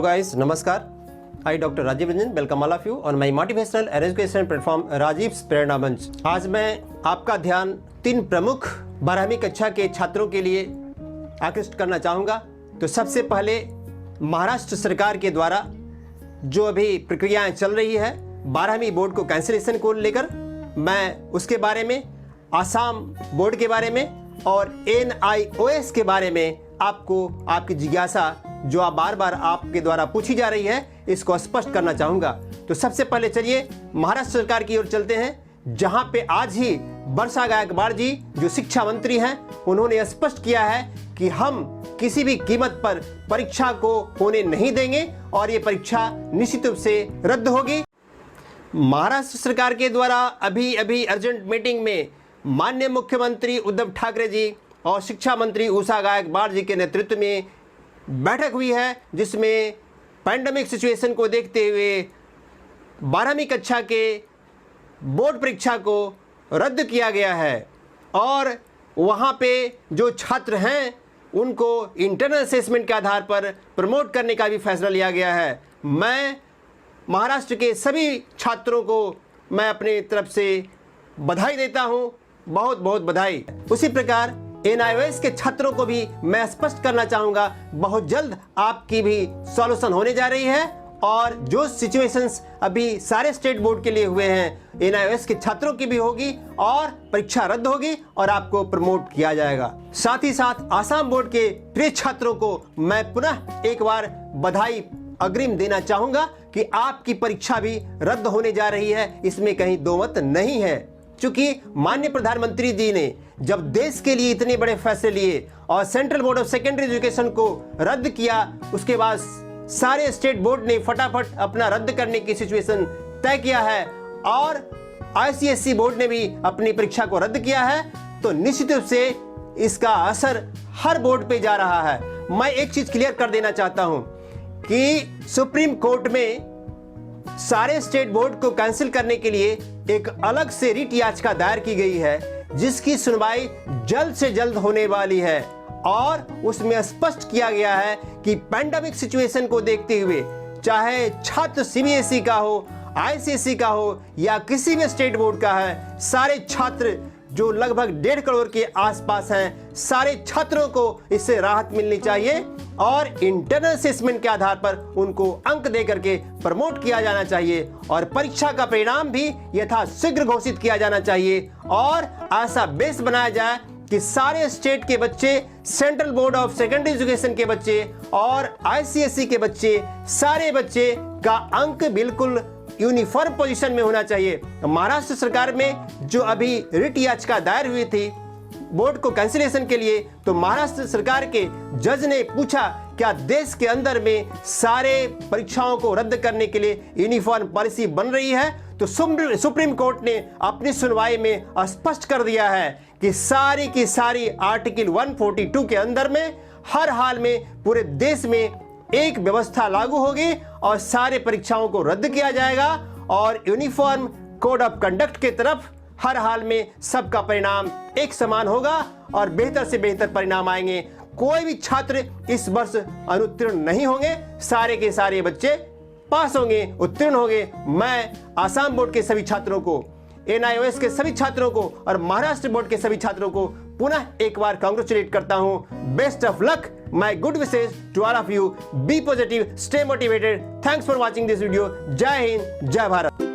Hello guys, नमस्कार। I doctor Rajeev Ranjan welcome all of you on my motivational and educational platform Rajeev Prerna Manch. आज मैं आपका ध्यान 3 प्रमुख 12वीं कक्षा के छात्रों के लिए आकृष्ट करना चाहूँगा। तो सबसे पहले महाराष्ट्र सरकार के द्वारा जो अभी प्रक्रियाएं चल रही है 12वीं बोर्ड को कैंसिलेशन को लेकर, मैं उसके बारे में, आसाम बोर्ड के बारे में और NIOS के बारे में आपको आपकी जिज्ञासा जो आप बार बार आपके द्वारा पूछी जा रही है इसको स्पष्ट करना चाहूँगा। तो सबसे पहले चलिए महाराष्ट्र सरकार की ओर चलते हैं, जहाँ पे आज ही वर्षा गायकवाड़ जी जो शिक्षा मंत्री हैं उन्होंने स्पष्ट किया है कि हम किसी भी कीमत पर परीक्षा को होने नहीं देंगे और ये परीक्षा निश्चित रूप से रद्द होगी। महाराष्ट्र सरकार के द्वारा अभी अभी अर्जेंट मीटिंग में माननीय मुख्यमंत्री उद्धव ठाकरे जी और शिक्षा मंत्री उषा गायकवाड़ जी के नेतृत्व में बैठक हुई है, जिसमें पैंडेमिक सिचुएशन को देखते हुए 12वीं कक्षा के बोर्ड परीक्षा को रद्द किया गया है और वहाँ पे जो छात्र हैं उनको इंटरनल असेसमेंट के आधार पर प्रमोट करने का भी फैसला लिया गया है। मैं महाराष्ट्र के सभी छात्रों को मैं अपनी तरफ से बधाई देता हूँ, बहुत बहुत बधाई। उसी प्रकार NIOS के छात्रों को भी मैं स्पष्ट करना चाहूँगा, बहुत जल्द आपकी भी सॉल्यूशन होने जा रही है और जो सिचुएशंस अभी सारे स्टेट बोर्ड के लिए हुए हैं NIOS के छात्रों की भी होगी और परीक्षा रद्द होगी और आपको प्रमोट किया जाएगा। साथ ही साथ आसाम बोर्ड के प्रिय छात्रों को मैं पुनः एक बार बधाई अग्रिम देना चाहूँगा कि आपकी परीक्षा भी रद्द होने जा रही है, इसमें कहीं दो मत नहीं है। चूंकि माननीय प्रधानमंत्री जी ने जब देश के लिए इतने बड़े फैसले लिए और central board of secondary education को रद्द किया, उसके बाद सारे स्टेट बोर्ड ने फटाफट अपना रद्द करने की सिचुएशन तय किया है और ICSE बोर्ड ने भी अपनी परीक्षा को रद्द किया है, तो निश्चित रूप से इसका असर हर बोर्ड पे जा रहा है। मैं एक चीज क्लियर कर देना चाहता हूं कि सुप्रीम कोर्ट में सारे स्टेट बोर्ड को कैंसिल करने के लिए एक अलग से रिट याचिका दायर की गई है, जिसकी सुनवाई जल्द से जल्द होने वाली है और उसमें स्पष्ट किया गया है कि पैंडेमिक सिचुएशन को देखते हुए चाहे छात्र CBSE का हो, ICSE का हो या किसी भी स्टेट बोर्ड का है, सारे छात्र जो लगभग 1.5 करोड़ के आसपास हैं, सारे छात्रों को इससे राहत मिलनी चाहिए और इंटरनल असेसमेंट के आधार पर उनको अंक दे करके प्रमोट किया जाना चाहिए और परीक्षा का परिणाम भी यथाशीघ्र घोषित किया जाना चाहिए और ऐसा बेस बनाया जाए कि सारे स्टेट के बच्चे, central board of secondary education के बच्चे और ICSE के बच्चे, सारे बच्चे का अंक बिल्कुल यूनिफॉर्म पोजीशन में होना चाहिए। महाराष्ट्र सरकार में जो अभी रिट याचिका दायर हुई थी बोर्ड को कैंसिलेशन के लिए, तो महाराष्ट्र सरकार के जज ने पूछा क्या देश के अंदर में सारे परीक्षाओं को रद्द करने के लिए यूनिफॉर्म पॉलिसी बन रही है, तो सुप्रीम कोर्ट ने अपनी सुनवाई में स्पष्ट कर दिया है कि सारी की सारी आर्टिकल 142 के अंदर में हर हाल में पूरे देश में एक व्यवस्था लागू होगी और सारे परीक्षाओं को रद्द किया जाएगा और यूनिफॉर्म कोड ऑफ कंडक्ट के तरफ हर हाल में सबका परिणाम एक समान होगा और बेहतर से बेहतर परिणाम आएंगे। कोई भी छात्र इस वर्ष अनुत्तीर्ण नहीं होंगे, सारे के सारे बच्चे पास होंगे, उत्तीर्ण होंगे। मैं आसाम बोर्ड के सभी छात्रों को, NIOS के सभी छात्रों को और महाराष्ट्र बोर्ड के सभी छात्रों को पुनः एक बार कांग्रेचुलेट करता हूं। Best of luck, my good wishes to all of you. Be positive, stay motivated. Thanks for watching this video. जय हिंद, जय भारत।